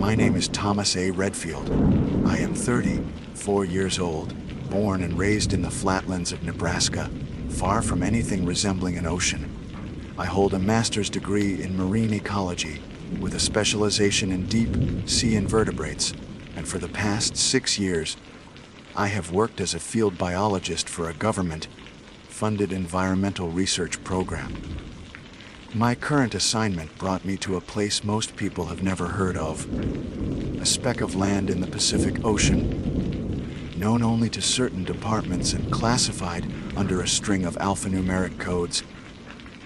My name is Thomas A. Redfield. I am 34 years old, born and raised in the flatlands of Nebraska, far from anything resembling an ocean. I hold a master's degree in marine ecology with a specialization in deep sea invertebrates, and for the past 6 years, I have worked as a field biologist for a government-funded environmental research program. My current assignment brought me to a place most people have never heard of, a speck of land in the Pacific Ocean, known only to certain departments and classified under a string of alphanumeric codes.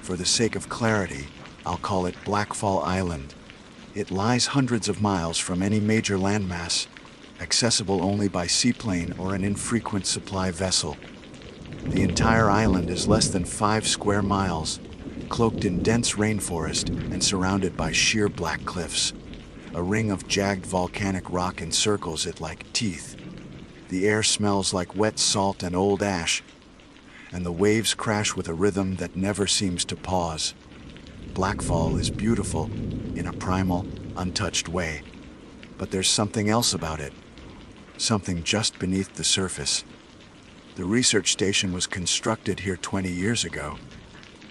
For the sake of clarity, I'll call it Blackfall Island. It lies hundreds of miles from any major landmass, accessible only by seaplane or an infrequent supply vessel. The entire island is less than 5 square miles, cloaked in dense rainforest and surrounded by sheer black cliffs. A ring of jagged volcanic rock encircles it like teeth. The air smells like wet salt and old ash, and the waves crash with a rhythm that never seems to pause. Blackfall is beautiful in a primal, untouched way, but there's something else about it, something just beneath the surface. The research station was constructed here 20 years ago.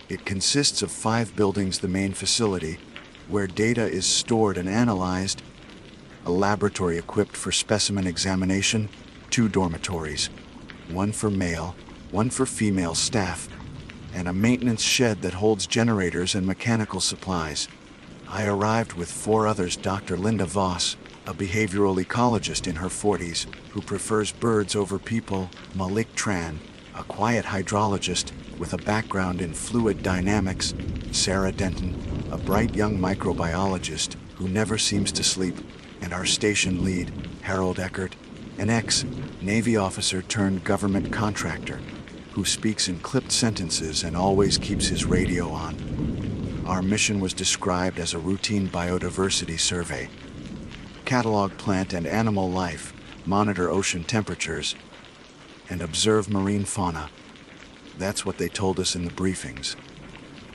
It consists of 5 buildings, the main facility, where data is stored and analyzed, a laboratory equipped for specimen examination, 2 dormitories, one for male, one for female staff, and a maintenance shed that holds generators and mechanical supplies. I arrived with 4 others: Dr. Linda Voss, a behavioral ecologist in her 40s who prefers birds over people; Malik Tran, a quiet hydrologist with a background in fluid dynamics; Sarah Denton, a bright young microbiologist who never seems to sleep; and our station lead, Harold Eckert, an ex-Navy officer turned government contractor who speaks in clipped sentences and always keeps his radio on. Our mission was described as a routine biodiversity survey. Catalog plant and animal life, monitor ocean temperatures, and observe marine fauna. That's what they told us in the briefings.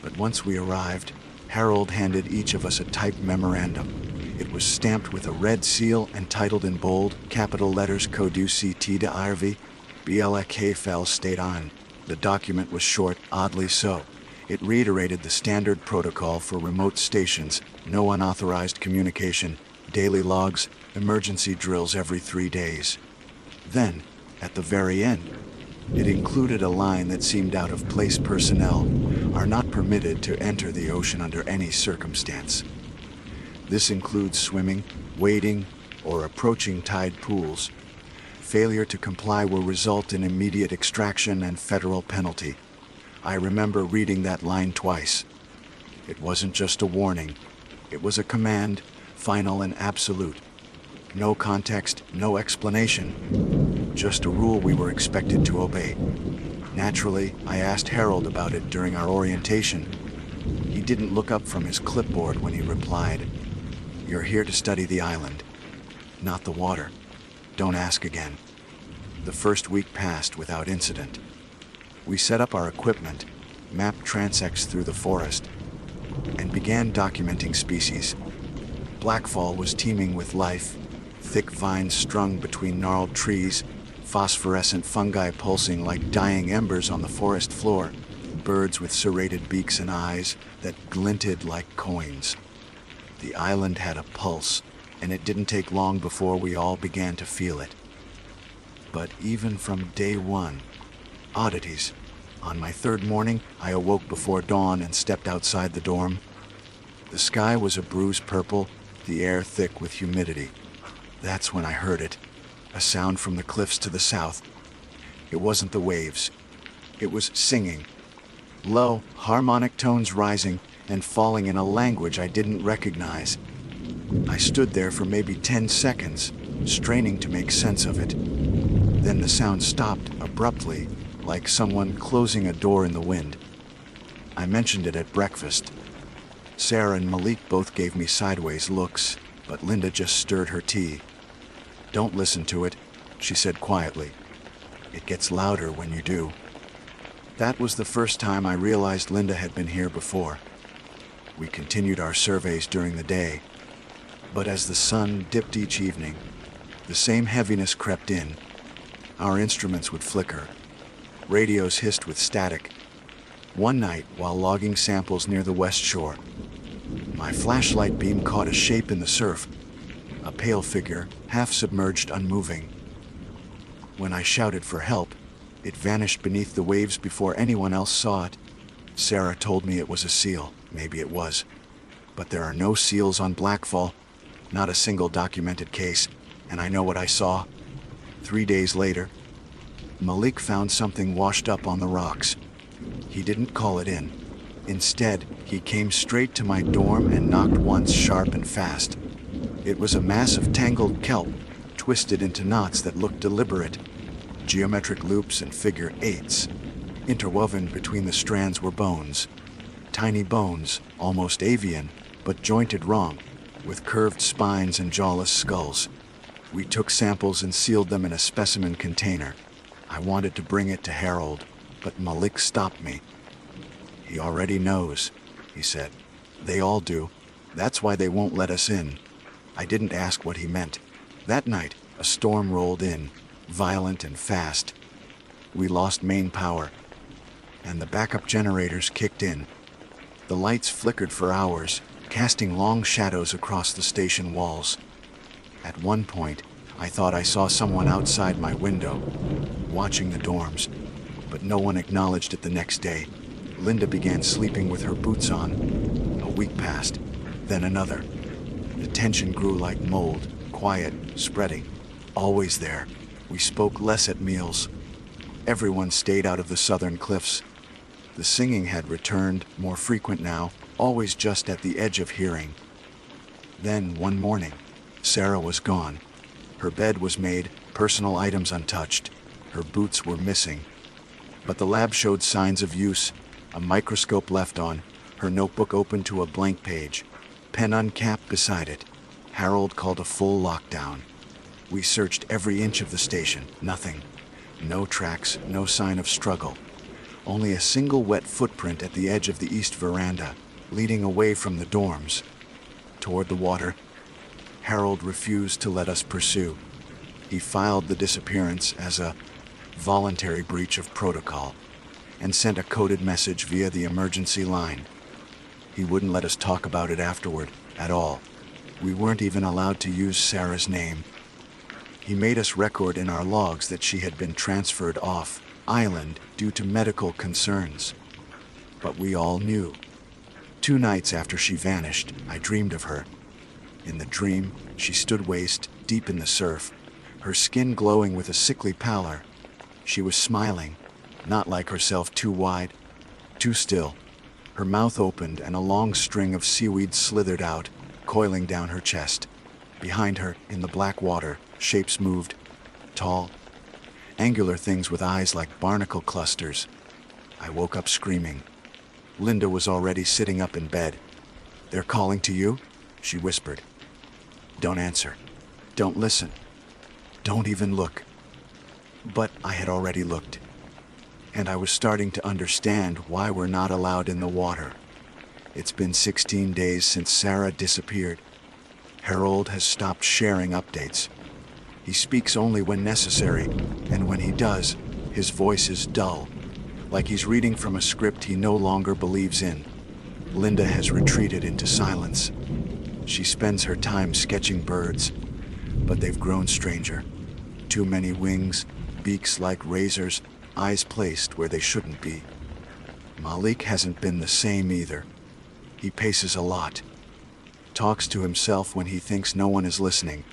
But once we arrived, Harold handed each of us a typed memorandum. It was stamped with a red seal and titled in bold, capital letters CODUCT de IRV, BLK fel state on. The document was short, oddly so. It reiterated the standard protocol for remote stations: no unauthorized communication, daily logs, emergency drills every 3 days. Then, at the very end, it included a line that seemed out of place: personnel are not permitted to enter the ocean under any circumstance. This includes swimming, wading, or approaching tide pools. Failure to comply will result in immediate extraction and federal penalty. I remember reading that line twice. It wasn't just a warning. It was a command, final and absolute. No context, no explanation. Just a rule we were expected to obey. Naturally, I asked Harold about it during our orientation. He didn't look up from his clipboard when he replied, "You're here to study the island, not the water. Don't ask again." The first week passed without incident. We set up our equipment, mapped transects through the forest, and began documenting species. Blackfall was teeming with life: thick vines strung between gnarled trees, phosphorescent fungi pulsing like dying embers on the forest floor, birds with serrated beaks and eyes that glinted like coins. The island had a pulse, and it didn't take long before we all began to feel it. But even from day one, oddities. On my 3rd morning, I awoke before dawn and stepped outside the dorm. The sky was a bruised purple, the air thick with humidity. That's when I heard it, a sound from the cliffs to the south. It wasn't the waves. It was singing. Low, harmonic tones rising and falling in a language I didn't recognize. I stood there for maybe 10 seconds, straining to make sense of it. Then the sound stopped abruptly, like someone closing a door in the wind. I mentioned it at breakfast. Sarah and Malik both gave me sideways looks, but Linda just stirred her tea. "Don't listen to it," she said quietly. "It gets louder when you do." That was the first time I realized Linda had been here before. We continued our surveys during the day. But as the sun dipped each evening, the same heaviness crept in. Our instruments would flicker. Radios hissed with static. One night, while logging samples near the west shore, my flashlight beam caught a shape in the surf, a pale figure, half submerged, unmoving. When I shouted for help, it vanished beneath the waves before anyone else saw it. Sarah told me it was a seal. Maybe it was. But there are no seals on Blackfall, not a single documented case, and I know what I saw. 3 days later, Malik found something washed up on the rocks. He didn't call it in. Instead, he came straight to my dorm and knocked once sharp and fast. It was a mass of tangled kelp, twisted into knots that looked deliberate. Geometric loops and figure eights. Interwoven between the strands were bones. Tiny bones, almost avian, but jointed wrong, with curved spines and jawless skulls. We took samples and sealed them in a specimen container. I wanted to bring it to Harold, but Malik stopped me. He already knows, he said. They all do. That's why they won't let us in. I didn't ask what he meant. That night, a storm rolled in, violent and fast. We lost main power, and the backup generators kicked in. The lights flickered for hours, casting long shadows across the station walls. At one point, I thought I saw someone outside my window, watching the dorms, but no one acknowledged it the next day. Linda began sleeping with her boots on. A week passed, then another. The tension grew like mold, quiet, spreading, always there. We spoke less at meals. Everyone stayed out of the southern cliffs. The singing had returned, more frequent now, always just at the edge of hearing. Then, one morning, Sarah was gone. Her bed was made, personal items untouched. Her boots were missing. But the lab showed signs of use, a microscope left on, her notebook open to a blank page, pen uncapped beside it. Harold called a full lockdown. We searched every inch of the station, nothing. No tracks, no sign of struggle. Only a single wet footprint at the edge of the east veranda, leading away from the dorms, toward the water. Harold refused to let us pursue. He filed the disappearance as a voluntary breach of protocol and sent a coded message via the emergency line. He wouldn't let us talk about it afterward, at all. We weren't even allowed to use Sarah's name. He made us record in our logs that she had been transferred off island due to medical concerns. But we all knew. 2 nights after she vanished, I dreamed of her. In the dream, she stood waist deep in the surf, her skin glowing with a sickly pallor. She was smiling, not like herself, too wide, too still. Her mouth opened and a long string of seaweed slithered out, coiling down her chest. Behind her, in the black water, shapes moved, tall, angular things with eyes like barnacle clusters. I woke up screaming. Linda was already sitting up in bed. "They're calling to you?" she whispered. "Don't answer. Don't listen. Don't even look." But I had already looked, and I was starting to understand why we're not allowed in the water. It's been 16 days since Sarah disappeared. Harold has stopped sharing updates. He speaks only when necessary, and when he does, his voice is dull, like he's reading from a script he no longer believes in. Linda has retreated into silence. She spends her time sketching birds, but they've grown stranger. Too many wings, beaks like razors, eyes placed where they shouldn't be. Malik hasn't been the same either. He paces a lot, talks to himself when he thinks no one is listening.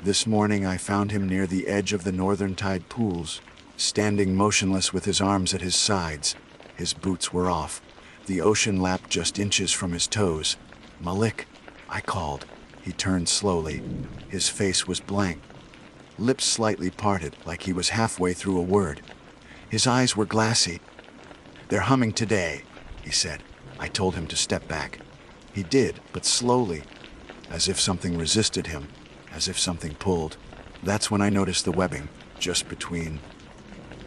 This morning I found him near the edge of the northern tide pools, standing motionless with his arms at his sides. His boots were off, the ocean lapped just inches from his toes. "Malik," I called. He turned slowly. His face was blank, lips slightly parted like he was halfway through a word. His eyes were glassy. "They're humming today," he said. I told him to step back. He did, but slowly, as if something resisted him, as if something pulled. That's when I noticed the webbing, just between.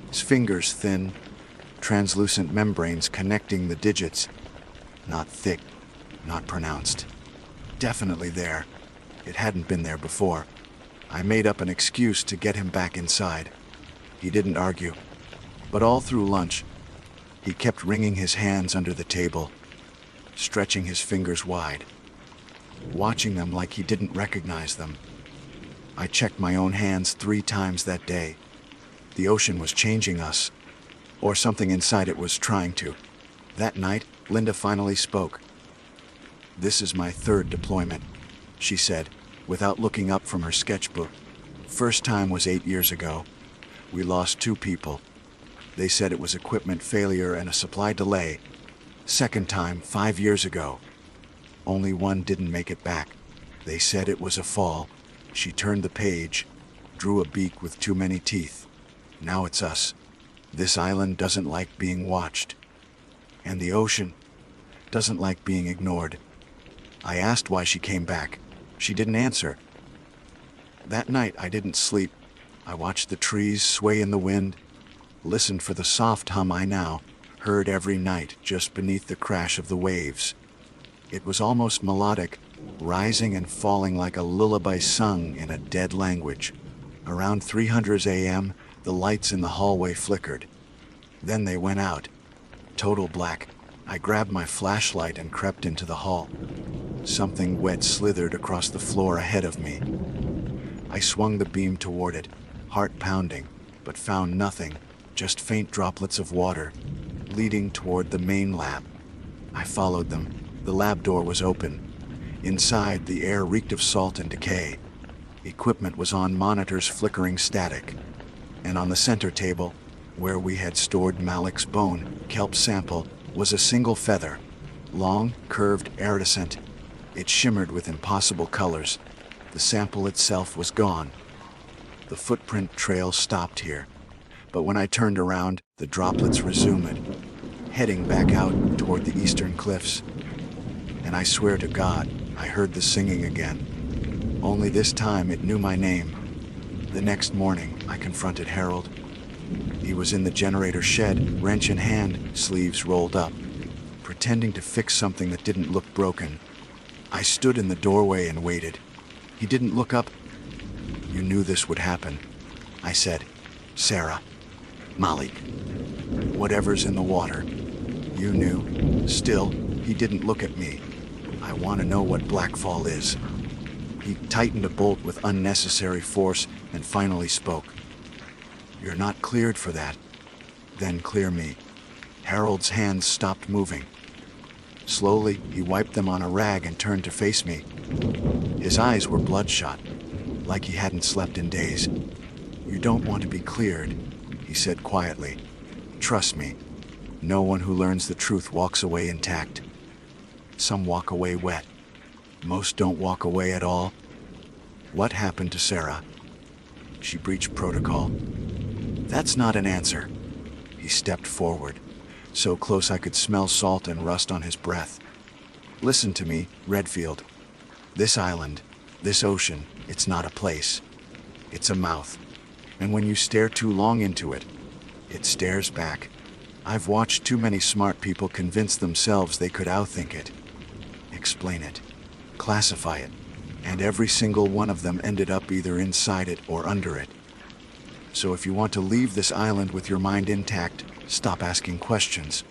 His fingers thin, translucent membranes connecting the digits. Not thick, not pronounced. Definitely there. It hadn't been there before. I made up an excuse to get him back inside. He didn't argue, but all through lunch, he kept wringing his hands under the table, stretching his fingers wide, watching them like he didn't recognize them. I checked my own hands 3 times that day. The ocean was changing us, or something inside it was trying to. That night, Linda finally spoke. "This is my 3rd deployment," she said, without looking up from her sketchbook. "First time was 8 years ago. We lost 2 people. They said it was equipment failure and a supply delay. Second time, 5 years ago. Only 1 didn't make it back. They said it was a fall." She turned the page, drew a beak with too many teeth. "Now it's us. This island doesn't like being watched. And the ocean doesn't like being ignored." I asked why she came back. She didn't answer. That night I didn't sleep. I watched the trees sway in the wind, listened for the soft hum I now heard every night just beneath the crash of the waves. It was almost melodic, rising and falling like a lullaby sung in a dead language. Around 300 a.m., the lights in the hallway flickered. Then they went out. Total black. I grabbed my flashlight and crept into the hall. Something wet slithered across the floor ahead of me. I swung the beam toward it, heart pounding, but found nothing, just faint droplets of water, leading toward the main lab. I followed them. The lab door was open. Inside, the air reeked of salt and decay. Equipment was on monitors flickering static. And on the center table, where we had stored Malik's bone kelp sample, was a single feather, long, curved, iridescent. It shimmered with impossible colors. The sample itself was gone. The footprint trail stopped here, but when I turned around, the droplets resumed, heading back out toward the eastern cliffs. And I swear to God, I heard the singing again. Only this time it knew my name. The next morning, I confronted Harold. He was in the generator shed, wrench in hand, sleeves rolled up, pretending to fix something that didn't look broken. I stood in the doorway and waited. He didn't look up. "You knew this would happen," I said. "Sarah, Malik, whatever's in the water. You knew." Still, he didn't look at me. "I want to know what Blackfall is." He tightened a bolt with unnecessary force and finally spoke. "You're not cleared for that. Then clear me." Harold's hands stopped moving. Slowly, he wiped them on a rag and turned to face me. His eyes were bloodshot, like he hadn't slept in days. "You don't want to be cleared," he said quietly. "Trust me, no one who learns the truth walks away intact. Some walk away wet. Most don't walk away at all." "What happened to Sarah?" "She breached protocol." "That's not an answer." He stepped forward, so close I could smell salt and rust on his breath. "Listen to me, Redfield. This island, this ocean, it's not a place. It's a mouth. And when you stare too long into it, it stares back. I've watched too many smart people convince themselves they could outthink it, explain it, classify it, and every single one of them ended up either inside it or under it. So if you want to leave this island with your mind intact, stop asking questions.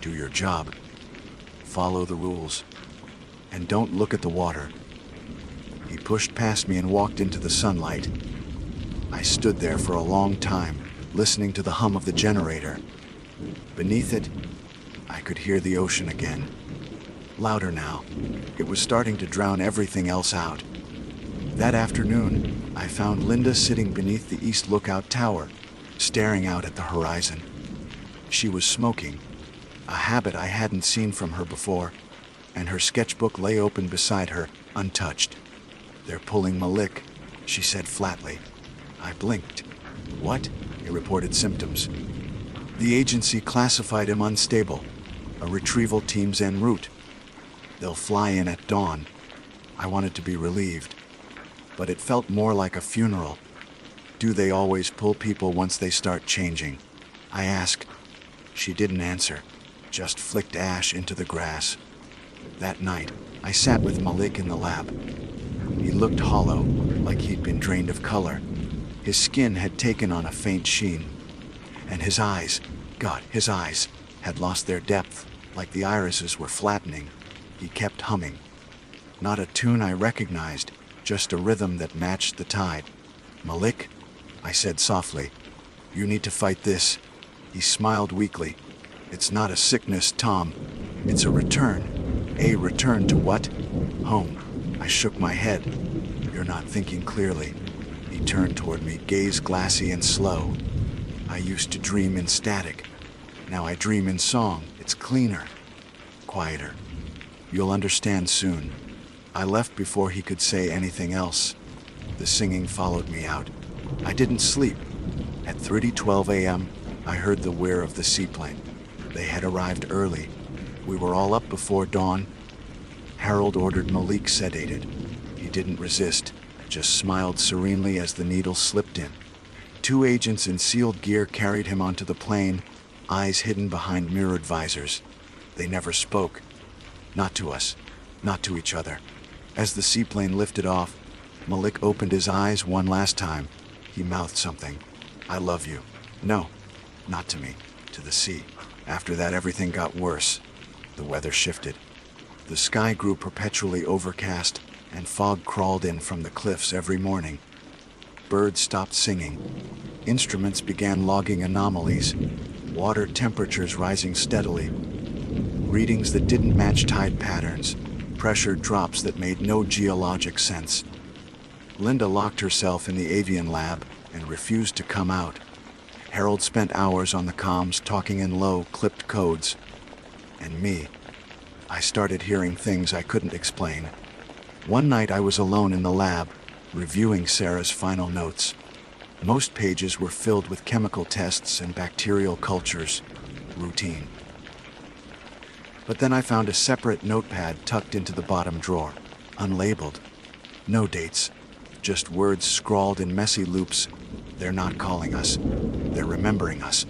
Do your job. Follow the rules. And don't look at the water." He pushed past me and walked into the sunlight. I stood there for a long time, listening to the hum of the generator. Beneath it, I could hear the ocean again. Louder now. It was starting to drown everything else out. That afternoon, I found Linda sitting beneath the East Lookout Tower, staring out at the horizon. She was smoking, a habit I hadn't seen from her before, and her sketchbook lay open beside her, untouched. "They're pulling Malik," she said flatly. I blinked. "What?" He reported symptoms. "The agency classified him unstable. A retrieval team's en route. They'll fly in at dawn." I wanted to be relieved, but it felt more like a funeral. "Do they always pull people once they start changing?" I asked. She didn't answer, just flicked ash into the grass. That night, I sat with Malik in the lab. He looked hollow, like he'd been drained of color. His skin had taken on a faint sheen. And his eyes, God, his eyes, had lost their depth, like the irises were flattening. He kept humming. Not a tune I recognized, just a rhythm that matched the tide. "Malik," I said softly, "you need to fight this." He smiled weakly. "It's not a sickness, Tom. It's a return." "A return to what?" "Home." I shook my head. "You're not thinking clearly." He turned toward me, gaze glassy and slow. "I used to dream in static. Now I dream in song. It's cleaner, quieter. You'll understand soon." I left before he could say anything else. The singing followed me out. I didn't sleep. At 3:12 a.m., I heard the whir of the seaplane. They had arrived early. We were all up before dawn. Harold ordered Malik sedated. He didn't resist, just smiled serenely as the needle slipped in. 2 agents in sealed gear carried him onto the plane, eyes hidden behind mirrored visors. They never spoke. Not to us, not to each other. As the seaplane lifted off, Malik opened his eyes one last time. He mouthed something. "I love you." No, not to me, to the sea. After that, everything got worse. The weather shifted. The sky grew perpetually overcast, and fog crawled in from the cliffs every morning. Birds stopped singing. Instruments began logging anomalies, water temperatures rising steadily, readings that didn't match tide patterns, pressure drops that made no geologic sense. Linda locked herself in the avian lab and refused to come out. Harold spent hours on the comms talking in low, clipped codes. And me, I started hearing things I couldn't explain. One night I was alone in the lab, reviewing Sarah's final notes. Most pages were filled with chemical tests and bacterial cultures. Routine. But then I found a separate notepad tucked into the bottom drawer, unlabeled. No dates, just words scrawled in messy loops. "They're not calling us. They're remembering us.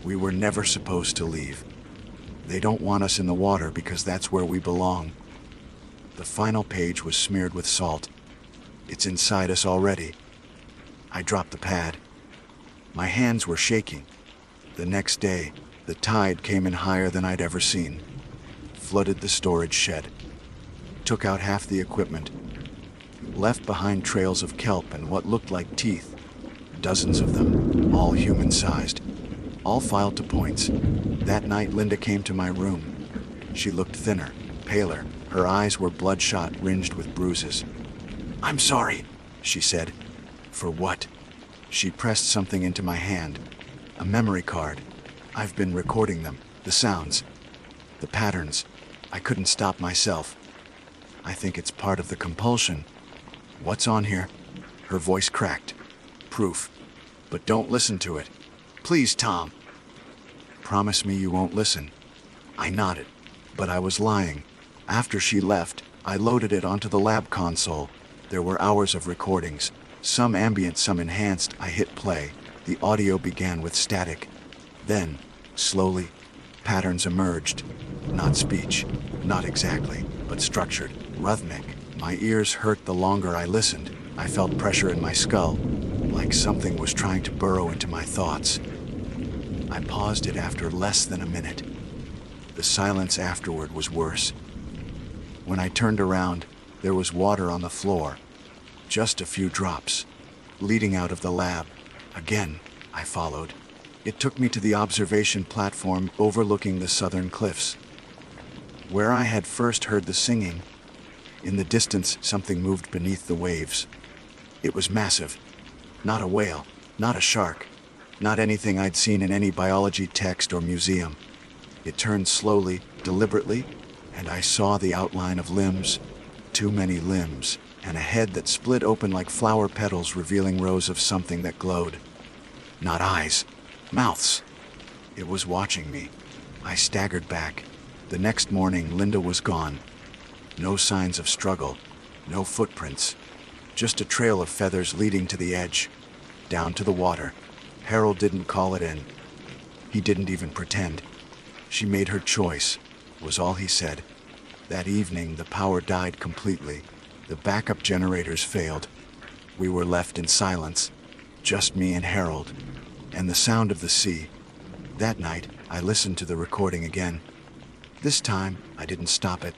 We were never supposed to leave. They don't want us in the water because that's where we belong." The final page was smeared with salt. "It's inside us already." I dropped the pad. My hands were shaking. The next day, the tide came in higher than I'd ever seen. Flooded the storage shed. Took out half the equipment. Left behind trails of kelp and what looked like teeth. Dozens of them, all human-sized. All filed to points. That night, Linda came to my room. She looked thinner, paler. Her eyes were bloodshot, ringed with bruises. "I'm sorry," she said. "For what?" She pressed something into my hand. A memory card. I've been recording them, the sounds, the patterns. I couldn't stop myself. I think it's part of the compulsion. "What's on here?" Her voice cracked. "Proof. But don't listen to it. Please, Tom." "Promise me you won't listen." I nodded, but I was lying. After she left, I loaded it onto the lab console. There were hours of recordings, some ambient, some enhanced. I hit play. The audio began with static. Then, slowly, patterns emerged. Not speech, not exactly, but structured, rhythmic. My ears hurt the longer I listened. I felt pressure in my skull, like something was trying to burrow into my thoughts. I paused it after less than a minute. The silence afterward was worse. When I turned around, there was water on the floor. Just a few drops, leading out of the lab. Again, I followed. It took me to the observation platform overlooking the southern cliffs. Where I had first heard the singing, in the distance, something moved beneath the waves. It was massive. Not a whale, not a shark, not anything I'd seen in any biology text or museum. It turned slowly, deliberately, and I saw the outline of limbs, too many limbs, and a head that split open like flower petals, revealing rows of something that glowed. Not eyes, mouths. It was watching me. I staggered back. The next morning, Linda was gone. No signs of struggle, no footprints, just a trail of feathers leading to the edge, down to the water. Harold didn't call it in. He didn't even pretend. She made her choice, was all he said. That evening, the power died completely. The backup generators failed. We were left in silence, just me and Harold, and the sound of the sea. That night, I listened to the recording again. This time, I didn't stop it.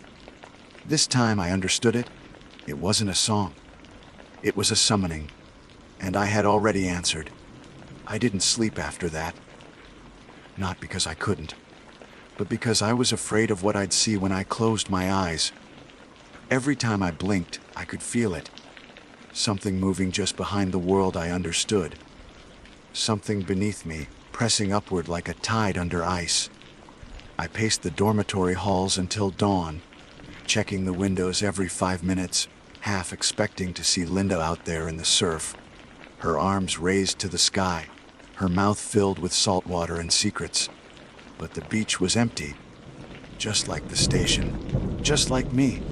This time, I understood it. It wasn't a song. It was a summoning, and I had already answered. I didn't sleep after that. Not because I couldn't, but because I was afraid of what I'd see when I closed my eyes. Every time I blinked, I could feel it. Something moving just behind the world I understood. Something beneath me, pressing upward like a tide under ice. I paced the dormitory halls until dawn, checking the windows every 5 minutes, half expecting to see Linda out there in the surf, her arms raised to the sky, her mouth filled with salt water and secrets. But the beach was empty, just like the station, just like me.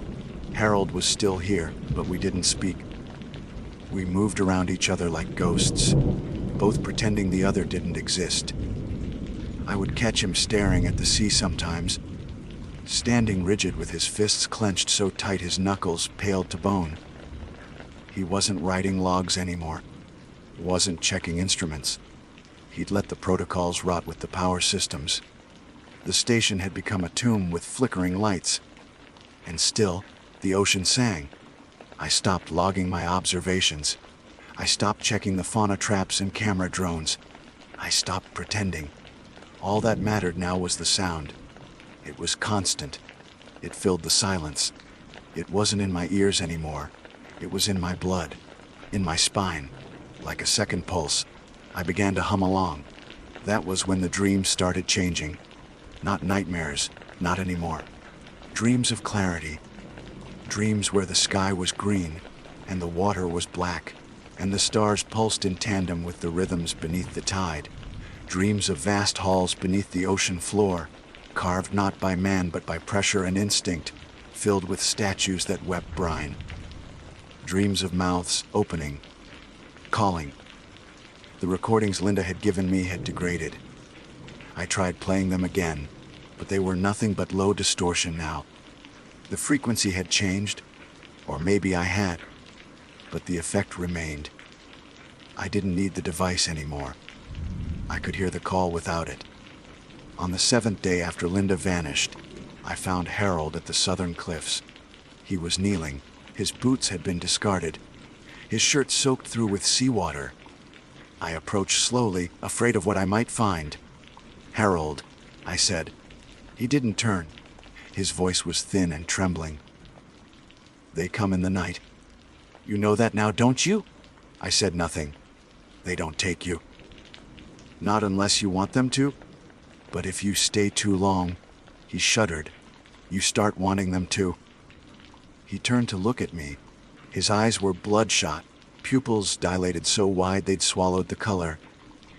Harold was still here, but we didn't speak. We moved around each other like ghosts, both pretending the other didn't exist. I would catch him staring at the sea sometimes, standing rigid with his fists clenched so tight his knuckles paled to bone. He wasn't writing logs anymore, wasn't checking instruments. He'd let the protocols rot with the power systems. The station had become a tomb with flickering lights. And still, the ocean sang. I stopped logging my observations. I stopped checking the fauna traps and camera drones. I stopped pretending. All that mattered now was the sound. It was constant. It filled the silence. It wasn't in my ears anymore. It was in my blood, in my spine, like a second pulse. I began to hum along. That was when the dreams started changing. Not nightmares, not anymore. Dreams of clarity. Dreams where the sky was green, and the water was black, and the stars pulsed in tandem with the rhythms beneath the tide. Dreams of vast halls beneath the ocean floor, carved not by man but by pressure and instinct, filled with statues that wept brine. Dreams of mouths opening, calling. The recordings Linda had given me had degraded. I tried playing them again, but they were nothing but low distortion now. The frequency had changed, or maybe I had, but the effect remained. I didn't need the device anymore. I could hear the call without it. On the 7th day after Linda vanished, I found Harold at the southern cliffs. He was kneeling. His boots had been discarded, his shirt soaked through with seawater. I approached slowly, afraid of what I might find. "Harold," I said. He didn't turn. His voice was thin and trembling. "They come in the night. You know that now, don't you?" I said nothing. "They don't take you." "Not unless you want them to? But if you stay too long," he shuddered, "you start wanting them to." He turned to look at me. His eyes were bloodshot, pupils dilated so wide they'd swallowed the color.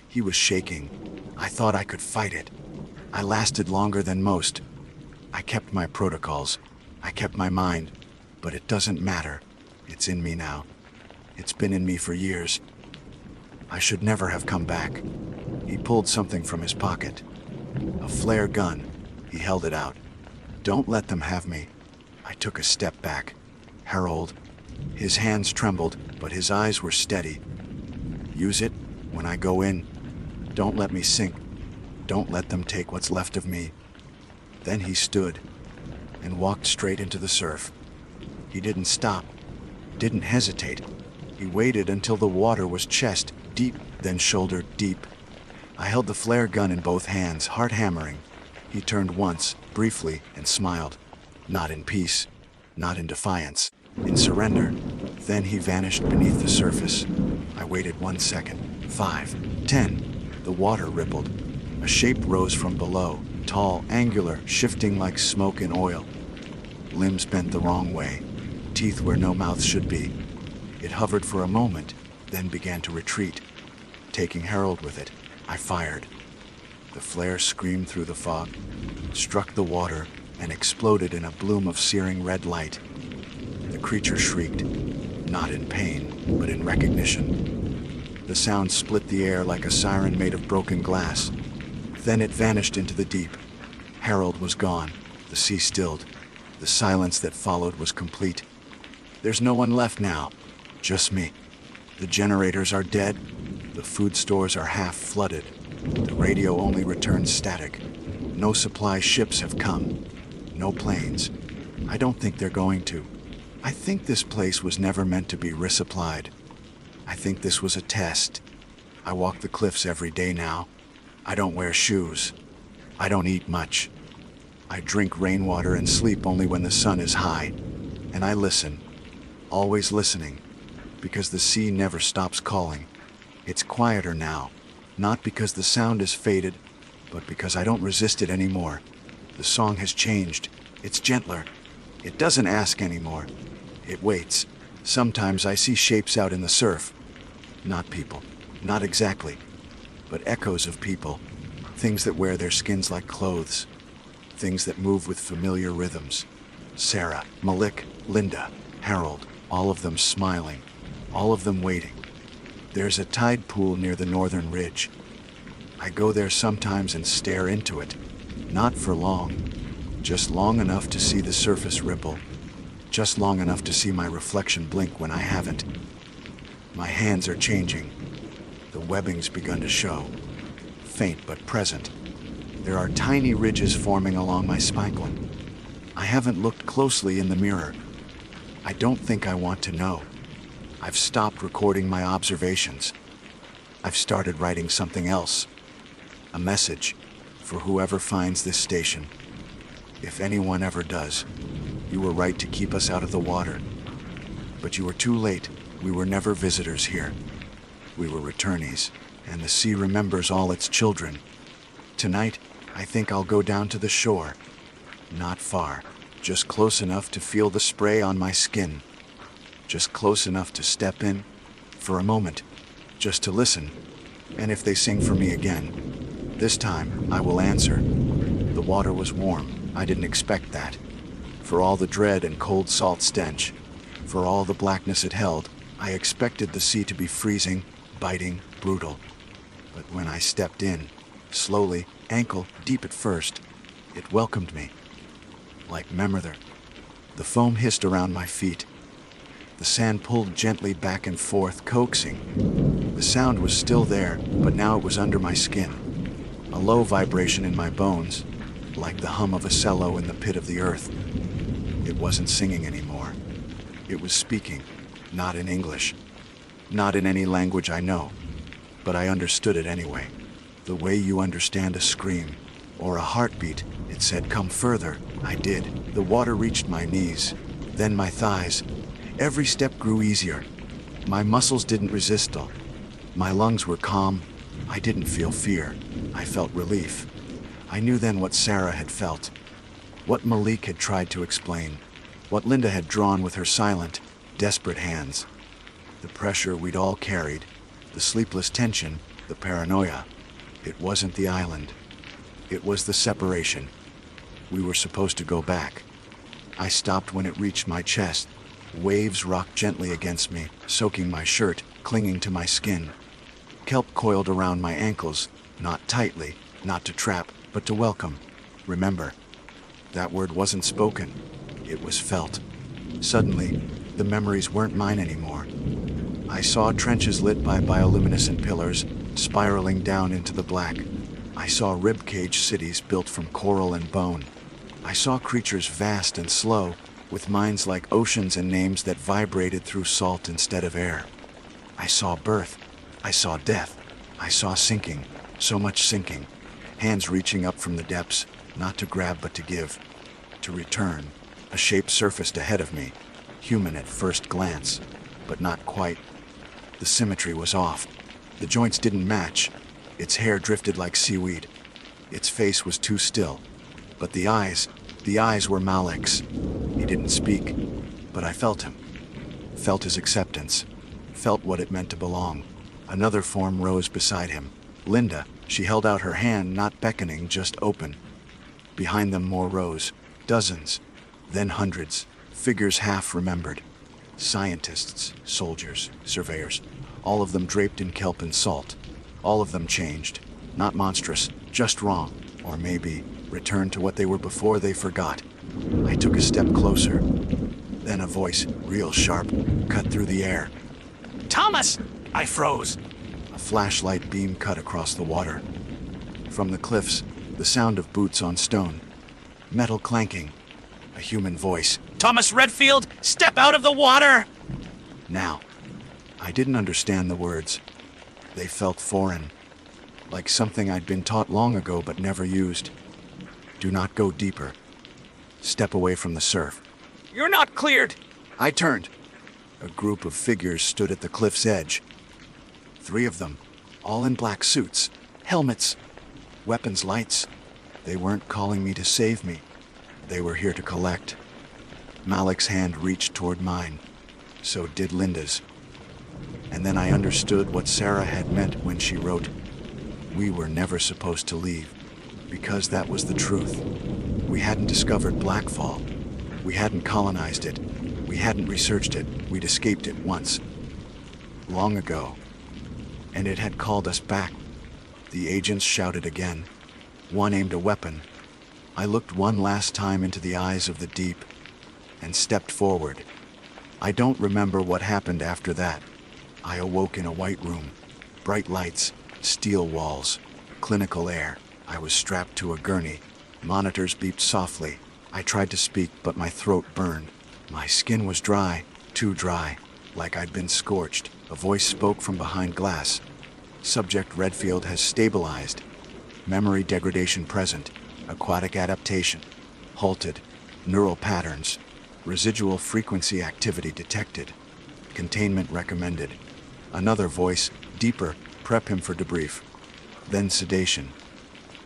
He was shaking. I thought I could fight it. I lasted longer than most. I kept my protocols. I kept my mind. But it doesn't matter. It's in me now. It's been in me for years. I should never have come back. He pulled something from his pocket. A flare gun. He held it out. "Don't let them have me." I took a step back. "Harold." His hands trembled, but his eyes were steady. "Use it when I go in. Don't let me sink. Don't let them take what's left of me." Then he stood and walked straight into the surf. He didn't stop, didn't hesitate. He waited until the water was chest deep, then shoulder deep. I held the flare gun in both hands, heart hammering. He turned once, briefly, and smiled. Not in peace, not in defiance, in surrender. Then he vanished beneath the surface. I waited 1 second, 5, 10. The water rippled. A shape rose from below, tall, angular, shifting like smoke in oil. Limbs bent the wrong way, teeth where no mouth should be. It hovered for a moment, then began to retreat. Taking Harold with it, I fired. The flare screamed through the fog, struck the water, and exploded in a bloom of searing red light. The creature shrieked, not in pain, but in recognition. The sound split the air like a siren made of broken glass. Then it vanished into the deep. Harold was gone. The sea stilled. The silence that followed was complete. There's no one left now. Just me. The generators are dead. The food stores are half flooded. The radio only returns static. No supply ships have come. No planes. I don't think they're going to. I think this place was never meant to be resupplied. I think this was a test. I walk the cliffs every day now. I don't wear shoes. I don't eat much. I drink rainwater and sleep only when the sun is high. And I listen. Always listening. Because the sea never stops calling. It's quieter now. Not because the sound is faded, but because I don't resist it anymore. The song has changed. It's gentler. It doesn't ask anymore. It waits. Sometimes I see shapes out in the surf. Not people. Not exactly. But echoes of people. Things that wear their skins like clothes. Things that move with familiar rhythms. Sarah, Malik, Linda, Harold, all of them smiling. All of them waiting. There's a tide pool near the northern ridge. I go there sometimes and stare into it. Not for long. Just long enough to see the surface ripple. Just long enough to see my reflection blink when I haven't. My hands are changing. The webbing's begun to show. Faint but present. There are tiny ridges forming along my spine. I haven't looked closely in the mirror. I don't think I want to know. I've stopped recording my observations. I've started writing something else. A message for whoever finds this station. If anyone ever does, you were right to keep us out of the water. But you were too late. We were never visitors here. We were returnees, and the sea remembers all its children. Tonight, I think I'll go down to the shore. Not far, just close enough to feel the spray on my skin. Just close enough to step in, for a moment, just to listen. And if they sing for me again, this time I will answer. The water was warm. I didn't expect that. For all the dread and cold salt stench, for all the blackness it held, I expected the sea to be freezing, biting, brutal. But when I stepped in, slowly, ankle deep at first, it welcomed me. Like Memorther. The foam hissed around my feet. The sand pulled gently back and forth, coaxing. The sound was still there, but now it was under my skin. A low vibration in my bones, like the hum of a cello in the pit of the earth. It wasn't singing anymore. It was speaking, not in English, not in any language I know, but I understood it anyway. The way you understand a scream, or a heartbeat. It said, "Come further." I did. The water reached my knees, then my thighs. Every step grew easier. My muscles didn't resist all. My lungs were calm. I didn't feel fear. I felt relief. I knew then what Sarah had felt. What Malik had tried to explain. What Linda had drawn with her silent, desperate hands. The pressure we'd all carried. The sleepless tension. The paranoia. It wasn't the island. It was the separation. We were supposed to go back. I stopped when it reached my chest. Waves rocked gently against me, soaking my shirt, clinging to my skin. Kelp coiled around my ankles, not tightly, not to trap, but to welcome. Remember, that word wasn't spoken. It was felt. Suddenly, the memories weren't mine anymore. I saw trenches lit by bioluminescent pillars, spiraling down into the black. I saw ribcage cities built from coral and bone. I saw creatures vast and slow, with minds like oceans and names that vibrated through salt instead of air. I saw birth. I saw death. I saw sinking, so much sinking. Hands reaching up from the depths, not to grab but to give. To return. A shape surfaced ahead of me, human at first glance, but not quite. The symmetry was off. The joints didn't match. Its hair drifted like seaweed. Its face was too still. But the eyes were Malik's. He didn't speak, but I felt him. Felt his acceptance. Felt what it meant to belong. Another form rose beside him. Linda. She held out her hand, not beckoning, just open. Behind them more rose. Dozens. Then hundreds. Figures half remembered. Scientists, soldiers, surveyors. All of them draped in kelp and salt. All of them changed. Not monstrous, just wrong. Or maybe returned to what they were before they forgot. I took a step closer. Then a voice, real sharp, cut through the air. Thomas! I froze. A flashlight beam cut across the water. From the cliffs, the sound of boots on stone. Metal clanking. A human voice. Thomas Redfield, step out of the water! Now. I didn't understand the words. They felt foreign. Like something I'd been taught long ago but never used. Do not go deeper. Step away from the surf. You're not cleared. I turned. A group of figures stood at the cliff's edge. 3 of them, all in black suits, helmets, weapons lights. They weren't calling me to save me. They were here to collect. Malik's hand reached toward mine. So did Linda's. And then I understood what Sarah had meant when she wrote, "We were never supposed to leave," because that was the truth. We hadn't discovered Blackfall. We hadn't colonized it. We hadn't researched it. We'd escaped it once. Long ago. And it had called us back. The agents shouted again. One aimed a weapon. I looked one last time into the eyes of the deep and stepped forward. I don't remember what happened after that. I awoke in a white room. Bright lights, steel walls, clinical air. I was strapped to a gurney. Monitors beeped softly. I tried to speak, but my throat burned. My skin was dry, too dry, like I'd been scorched. A voice spoke from behind glass. Subject Redfield has stabilized. Memory degradation present. Aquatic adaptation. Halted. Neural patterns. Residual frequency activity detected. Containment recommended. Another voice, deeper, prep him for debrief. Then sedation.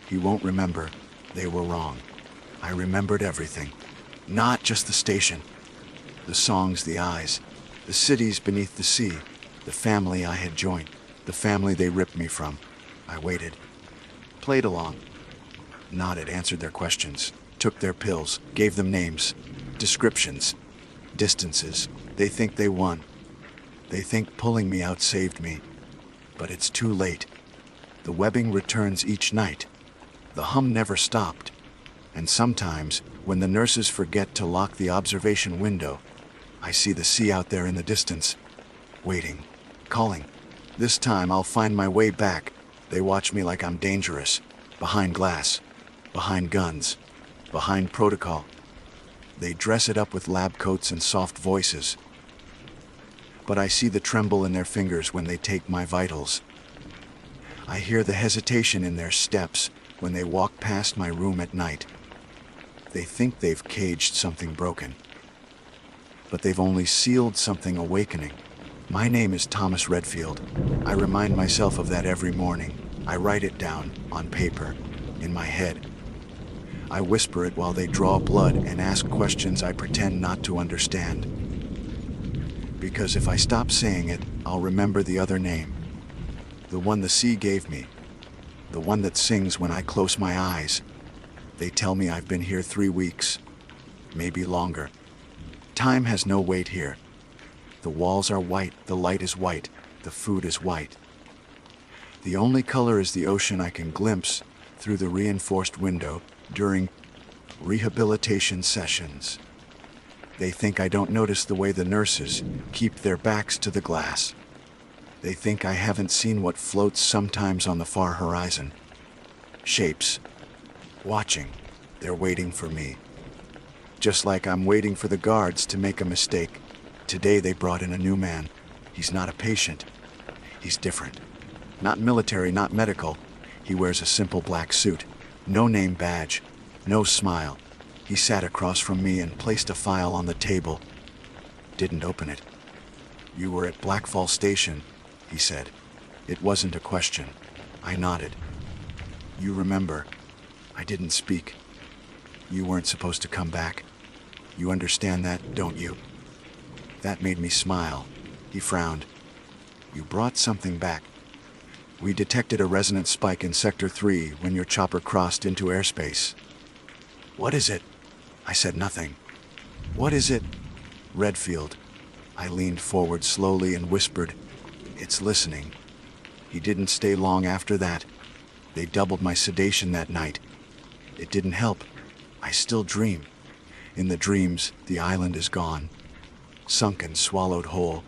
He won't remember. They were wrong. I remembered everything. Not just the station. The songs, the eyes. The cities beneath the sea. The family I had joined. The family they ripped me from. I waited. Played along. Nodded, answered their questions. Took their pills. Gave them names. Descriptions. Distances. They think they won. They think pulling me out saved me. But it's too late. The webbing returns each night. The hum never stopped. And sometimes, when the nurses forget to lock the observation window, I see the sea out there in the distance. Waiting. Calling. This time I'll find my way back. They watch me like I'm dangerous. Behind glass. Behind guns. Behind protocol. They dress it up with lab coats and soft voices. But I see the tremble in their fingers when they take my vitals. I hear the hesitation in their steps when they walk past my room at night. They think they've caged something broken. But they've only sealed something awakening. My name is Thomas Redfield. I remind myself of that every morning. I write it down, on paper, in my head. I whisper it while they draw blood and ask questions I pretend not to understand. Because if I stop saying it, I'll remember the other name. The one the sea gave me. The one that sings when I close my eyes. They tell me I've been here 3 weeks. Maybe longer. Time has no weight here. The walls are white, the light is white, the food is white. The only color is the ocean I can glimpse through the reinforced window during rehabilitation sessions. They think I don't notice the way the nurses keep their backs to the glass. They think I haven't seen what floats sometimes on the far horizon. Shapes. Watching. They're waiting for me. Just like I'm waiting for the guards to make a mistake. Today they brought in a new man. He's not a patient. He's different. Not military, not medical. He wears a simple black suit. No name badge. No smile. He sat across from me and placed a file on the table. Didn't open it. "You were at Blackfall Station," he said. It wasn't a question. I nodded. "You remember." I didn't speak. "You weren't supposed to come back. You understand that, don't you?" That made me smile. He frowned. "You brought something back. We detected a resonant spike in Sector 3 when your chopper crossed into airspace." "What is it?" I said nothing. "What is it?" "Redfield." I leaned forward slowly and whispered, "It's listening." He didn't stay long after that. They doubled my sedation that night. It didn't help. I still dream. In the dreams, the island is gone. sunken, swallowed whole.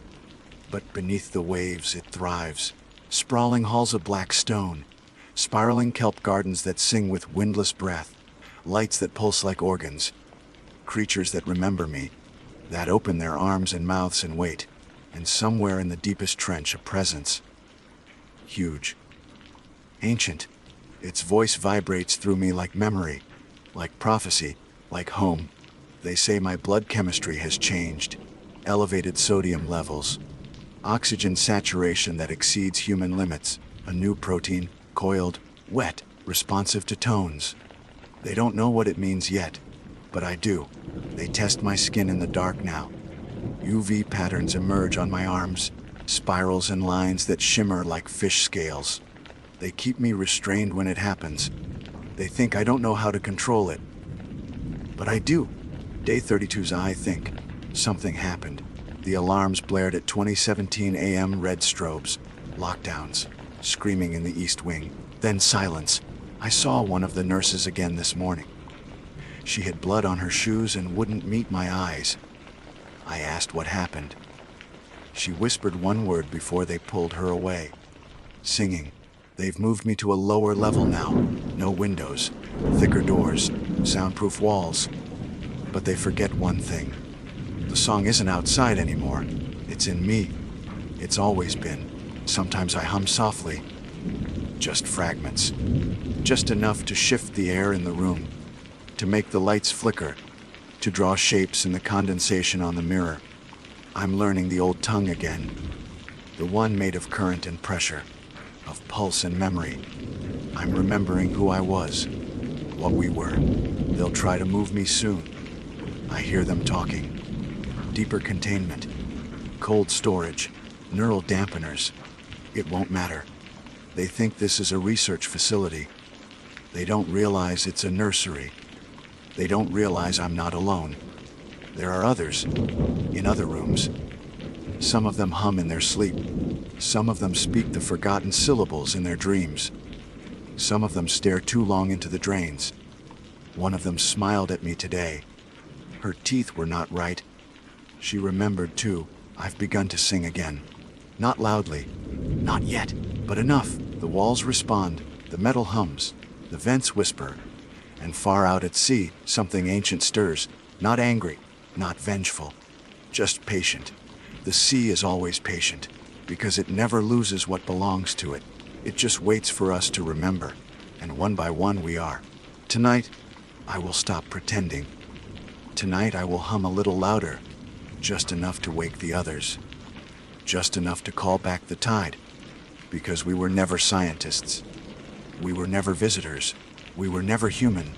But beneath the waves it thrives. Sprawling halls of black stone, spiraling kelp gardens that sing with windless breath, lights that pulse like organs, creatures that remember me, that open their arms and mouths and wait, and somewhere in the deepest trench a presence. Huge. Ancient. Its voice vibrates through me like memory, like prophecy, like home. They say my blood chemistry has changed. Elevated sodium levels. Oxygen saturation that exceeds human limits. A new protein, coiled, wet, responsive to tones. They don't know what it means yet, but I do. They test my skin in the dark now. UV patterns emerge on my arms, spirals and lines that shimmer like fish scales. They keep me restrained when it happens. They think I don't know how to control it. But I do. Day 32's I think. Something happened. The alarms blared at 20:17 a.m. red strobes, lockdowns, screaming in the East Wing. Then silence. I saw one of the nurses again this morning. She had blood on her shoes and wouldn't meet my eyes. I asked what happened. She whispered one word before they pulled her away. Singing. They've moved me to a lower level now. No windows, thicker doors, soundproof walls. But they forget one thing. The song isn't outside anymore. It's in me. It's always been. Sometimes I hum softly. Just fragments. Just enough to shift the air in the room, to make the lights flicker, to draw shapes in the condensation on the mirror. I'm learning the old tongue again. The one made of current and pressure, of pulse and memory. I'm remembering who I was, what we were. They'll try to move me soon. I hear them talking. Deeper containment, cold storage, neural dampeners. It won't matter. They think this is a research facility. They don't realize it's a nursery. They don't realize I'm not alone. There are others, in other rooms. Some of them hum in their sleep. Some of them speak the forgotten syllables in their dreams. Some of them stare too long into the drains. One of them smiled at me today. Her teeth were not right. She remembered too. I've begun to sing again. Not loudly. Not yet, but enough. The walls respond. The metal hums. The vents whisper. And far out at sea, something ancient stirs. Not angry. Not vengeful. Just patient. The sea is always patient, because it never loses what belongs to it. It just waits for us to remember. And one by one we are. Tonight, I will stop pretending. Tonight I will hum a little louder. Just enough to wake the others. Just enough to call back the tide. Because we were never scientists. We were never visitors. We were never human.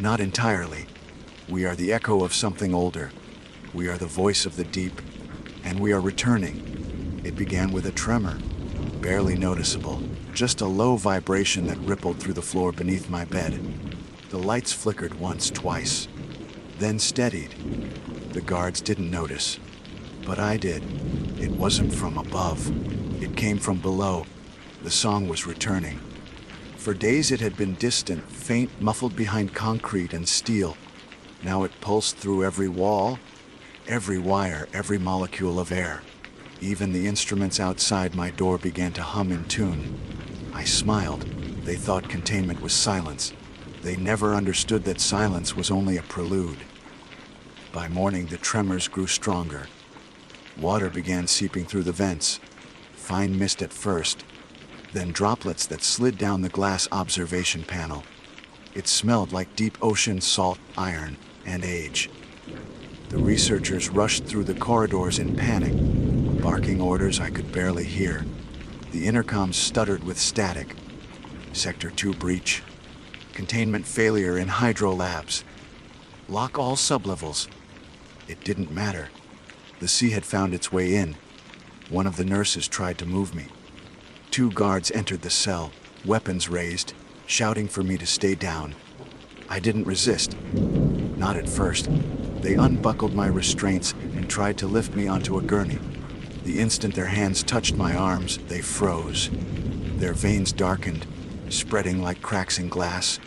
Not entirely. We are the echo of something older. We are the voice of the deep. And we are returning. It began with a tremor. Barely noticeable. Just a low vibration that rippled through the floor beneath my bed. The lights flickered once, twice. Then steadied. The guards didn't notice. But I did. It wasn't from above. It came from below. The song was returning. For days it had been distant, faint, muffled behind concrete and steel. Now it pulsed through every wall, every wire, every molecule of air. Even the instruments outside my door began to hum in tune. I smiled. They thought containment was silence. They never understood that silence was only a prelude. By morning, the tremors grew stronger. Water began seeping through the vents. Fine mist at first, then droplets that slid down the glass observation panel. It smelled like deep ocean salt, iron, and age. The researchers rushed through the corridors in panic, barking orders I could barely hear. The intercoms stuttered with static. Sector 2 breach. Containment failure in hydro labs. Lock all sublevels. It didn't matter. The sea had found its way in. One of the nurses tried to move me. 2 guards entered the cell, weapons raised, shouting for me to stay down. I didn't resist. Not at first. They unbuckled my restraints and tried to lift me onto a gurney. The instant their hands touched my arms, they froze. Their veins darkened, spreading like cracks in glass.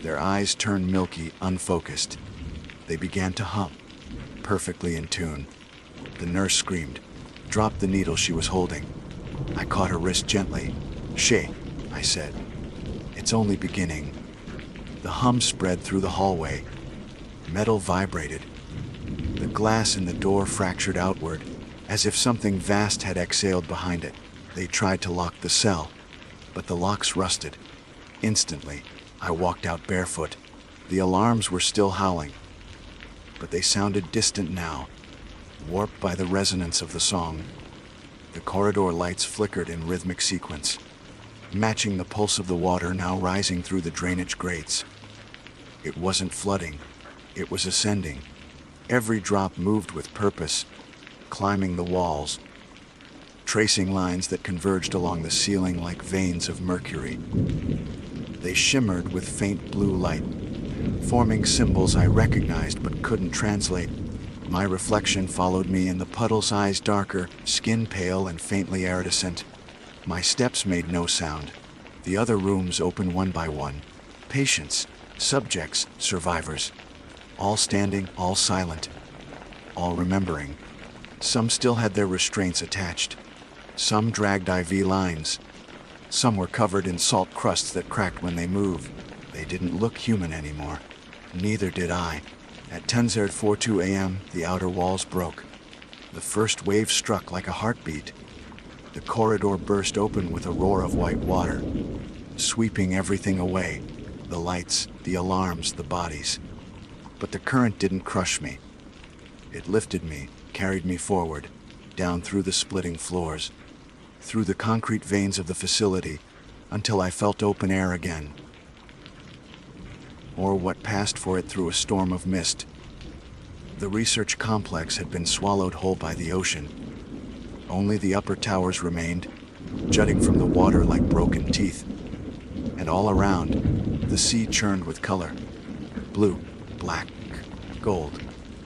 Their eyes turned milky, unfocused. They began to hum, perfectly in tune. The nurse screamed, dropped the needle she was holding. I caught her wrist gently. "Shay," I said. "It's only beginning." The hum spread through the hallway. Metal vibrated. The glass in the door fractured outward, as if something vast had exhaled behind it. They tried to lock the cell, but the locks rusted. Instantly, I walked out barefoot. The alarms were still howling, but they sounded distant now, warped by the resonance of the song. The corridor lights flickered in rhythmic sequence, matching the pulse of the water now rising through the drainage grates. It wasn't flooding, it was ascending. Every drop moved with purpose, climbing the walls, tracing lines that converged along the ceiling like veins of mercury. They shimmered with faint blue light, forming symbols I recognized but couldn't translate. My reflection followed me in the puddle's eyes, darker, skin pale and faintly iridescent. My steps made no sound. The other rooms opened one by one. Patients, subjects, survivors. All standing, all silent, all remembering. Some still had their restraints attached. Some dragged IV lines. Some were covered in salt crusts that cracked when they moved. They didn't look human anymore. Neither did I. At 10:42 a.m., the outer walls broke. The first wave struck like a heartbeat. The corridor burst open with a roar of white water, sweeping everything away. The lights, the alarms, the bodies. But the current didn't crush me. It lifted me, carried me forward, down through the splitting floors, through the concrete veins of the facility, until I felt open air again. Or what passed for it through a storm of mist. The research complex had been swallowed whole by the ocean. Only the upper towers remained, jutting from the water like broken teeth. And all around, the sea churned with color. Blue, black, gold.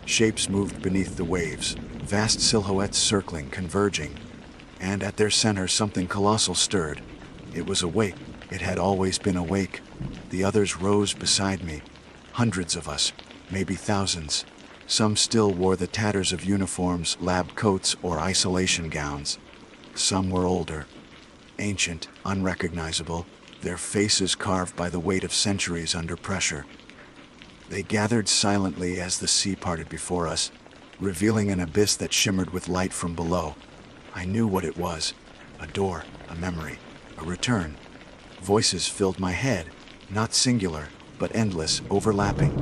Shapes moved beneath the waves, vast silhouettes circling, converging. And at their center, something colossal stirred. It was awake. It had always been awake. The others rose beside me. Hundreds of us, maybe thousands. Some still wore the tatters of uniforms, lab coats, or isolation gowns. Some were older, ancient, unrecognizable, their faces carved by the weight of centuries under pressure. They gathered silently as the sea parted before us, revealing an abyss that shimmered with light from below. I knew what it was. A door, a memory, a return. Voices filled my head, not singular, but endless, overlapping.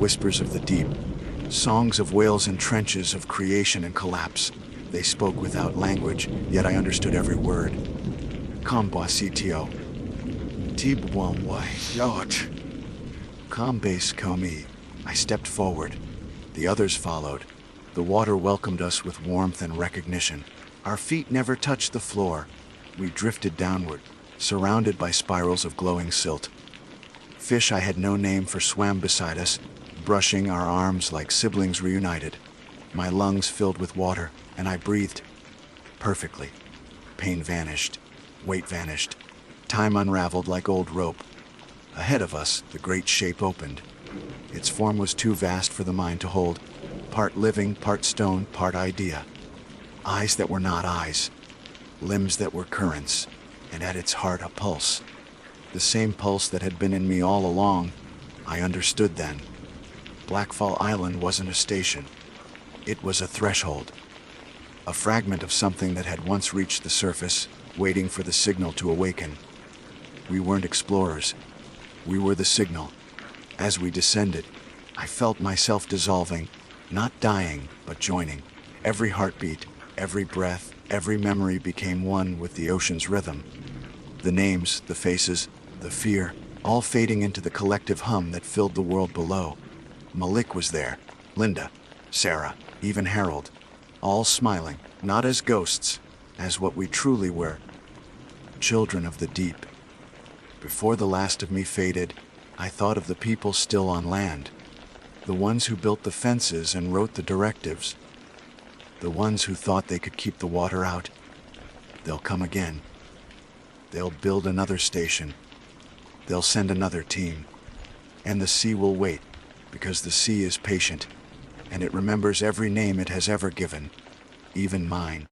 Whispers of the deep. Songs of whales and trenches, of creation and collapse. They spoke without language, yet I understood every word. Kambwa CTO. Tibwamwai Yot. Base Komi. I stepped forward. The others followed. The water welcomed us with warmth and recognition. Our feet never touched the floor. We drifted downward, surrounded by spirals of glowing silt. Fish I had no name for swam beside us, brushing our arms like siblings reunited. My lungs filled with water, and I breathed perfectly. Pain vanished. Weight vanished. Time unraveled like old rope. Ahead of us, the great shape opened. Its form was too vast for the mind to hold. Part living, part stone, part idea. Eyes that were not eyes. Limbs that were currents. And at its heart a pulse. The same pulse that had been in me all along. I understood then. Blackfall Island wasn't a station. It was a threshold. A fragment of something that had once reached the surface, waiting for the signal to awaken. We weren't explorers. We were the signal. As we descended, I felt myself dissolving, not dying, but joining. Every heartbeat, every breath, every memory became one with the ocean's rhythm. The names, the faces, the fear, all fading into the collective hum that filled the world below. Malik was there, Linda, Sarah, even Harold, all smiling, not as ghosts, as what we truly were, children of the deep. Before the last of me faded, I thought of the people still on land, the ones who built the fences and wrote the directives, the ones who thought they could keep the water out. They'll come again. They'll build another station. They'll send another team. And the sea will wait, because the sea is patient, and it remembers every name it has ever given. even mine.